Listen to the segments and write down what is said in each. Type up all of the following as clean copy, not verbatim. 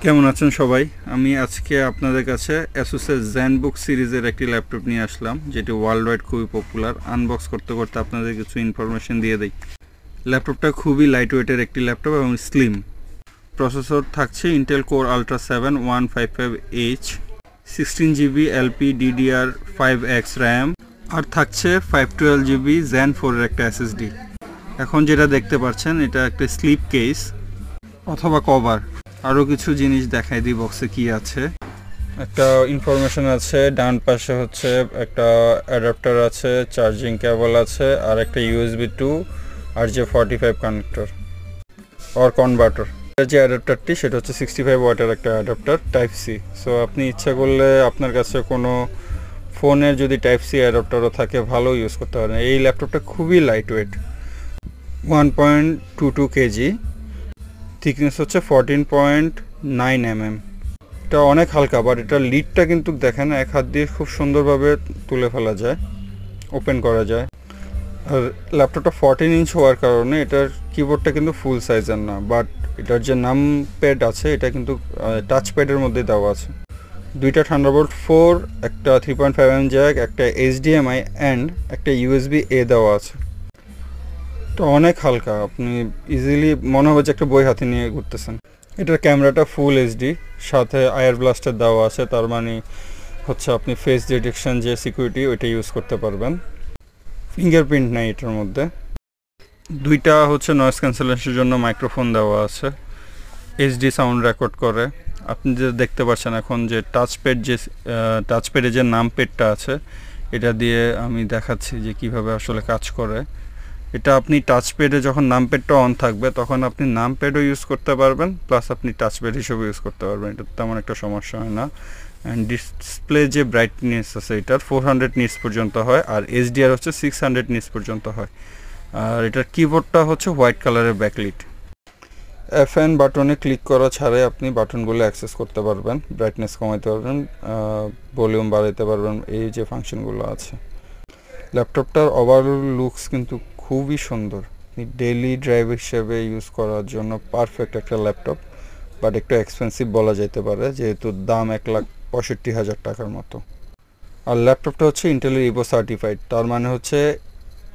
কেমন আছেন সবাই? আমি আজকে আপনাদের কাছে অ্যাসুসের ZenBook সিরিজের একটি ল্যাপটপ নিয়ে আসলাম, যেটি ওয়ার্ল্ড ওয়াইড খুবই পপুলার। আনবক্স করতে করতে আপনাদের কিছু ইনফরমেশন দিয়ে দিই। ল্যাপটপটা খুবই লাইট ওয়েটের একটি ল্যাপটপ এবং স্লিম। প্রসেসর থাকছে Intel core ultra 7 155H, 16GB LPDDR5X RAM, আর থাকছে 512GB Zen 4 এর একটা SSD। এখন যেটা দেখতে পাচ্ছেন এটা একটা স্লিপ কেস অথবা কভার। আরও কিছু জিনিস দেখাই দিই বক্সে কি আছে। একটা ইনফরমেশন আছে, ডান পাশে হচ্ছে একটা অ্যাডাপ্টার আছে, চার্জিং কেবল আছে, আর একটা USB 2 RJ45 connector or converter. যে অ্যাডাপ্টারটি সেটা হচ্ছে 65 ওয়াটের একটা অ্যাডাপ্টার টাইপ সি। সো আপনি ইচ্ছা করলে আপনার কাছে কোনো ফোনের যদি টাইপ সি অ্যাডাপ্টারও থাকে ভালো ইউজ করতে পারেন। এই ল্যাপটপটা খুবই লাইট ওয়েট, 1.22 কেজি, থিকনেস হচ্ছে 14.9 mm। এটা অনেক হালকা, বাট এটার লিডটা কিন্তু দেখেন এক হাত দিয়ে খুব সুন্দরভাবে তুলে ফেলা যায়, ওপেন করা যায়। আর ল্যাপটপটা 14 ইঞ্চ হওয়ার কারণে এটার কিবোর্ডটা কিন্তু ফুল সাইজের না, বাট এটার যে নাম প্যাড আছে এটা কিন্তু টাচ প্যাডের মধ্যে দেওয়া আছে। দুইটা থান্ডারবোল্ট 4, একটা 3.5mm জ্যাক, একটা HDMI অ্যান্ড একটা USB A দেওয়া আছে। এটা অনেক হালকা, আপনি ইজিলি মনে হবে যে একটা বই হাতে নিয়ে ঘুরতেছেন। এটার ক্যামেরাটা ফুল এইচডি, সাথে আয়ার ব্লাস্টার দেওয়া আছে, তার মানে হচ্ছে আপনি ফেস ডিটেকশন যে সিকিউরিটি ওইটা ইউজ করতে পারবেন। ফিঙ্গারপ্রিন্ট নেই এটার মধ্যে। দুইটা হচ্ছে নয়েজ ক্যান্সেলেশনের জন্য মাইক্রোফোন দেওয়া আছে, এইচডি সাউন্ড রেকর্ড করে। আপনি যে দেখতে পাচ্ছেন এখন যে টাচপ্যাডে যে নাম প্যাডটা আছে এটা দিয়ে আমি দেখাচ্ছি যে কিভাবে আসলে কাজ করে। এটা আপনি টাচপ্যাডে যখন নামপ্যাডটা অন থাকবে তখন আপনি নামপ্যাডও ইউজ করতে পারবেন, প্লাস আপনি টাচপ্যাড হিসেবে ইউজ করতে পারবেন। এটা তেমন একটা সমস্যা হয় না। অ্যান্ড ডিসপ্লে যে ব্রাইটনেস আছে এটার 400 নিটস পর্যন্ত হয়, আর HDR হচ্ছে 600 নিটস পর্যন্ত হয়। আর এটার কিবোর্ডটা হচ্ছে হোয়াইট কালারের ব্যাকলিট। FN বাটনে ক্লিক করা ছাড়াই আপনি বাটনগুলো অ্যাক্সেস করতে পারবেন, ব্রাইটনেস কমাতে পারবেন, ভলিউম বাড়াতে পারবেন, এই যে ফাংশনগুলো আছে। ল্যাপটপটার ওভারঅল লুকস কিন্তু খুবই সুন্দর। ডেইলি ড্রাইভ হিসেবে ইউজ করার জন্য পারফেক্ট একটা ল্যাপটপ, বাট একটু এক্সপেন্সিভ বলা যেতে পারে, যেহেতু দাম 1,65,000 টাকার মতো। আর ল্যাপটপটা হচ্ছে ইন্টেলের ইভো সার্টিফাইড, তার মানে হচ্ছে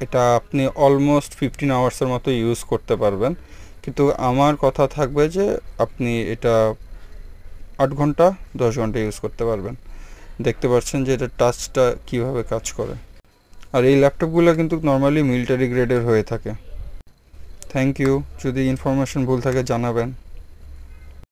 এটা আপনি অলমোস্ট 15 আওয়ার্সের মতো ইউজ করতে পারবেন। কিন্তু আমার কথা থাকবে যে আপনি এটা 8 ঘন্টা 10 ঘন্টা ইউজ করতে পারবেন। দেখতে পাচ্ছেন যে এটা টাচটা কীভাবে কাজ করে। আর এই ল্যাপটপগুলো কিন্তু নর্মালি মিলিটারি গ্রেডের হয়ে থাকে। Thank you. যদি ইনফরমেশন ভুল থাকে জানাবেন।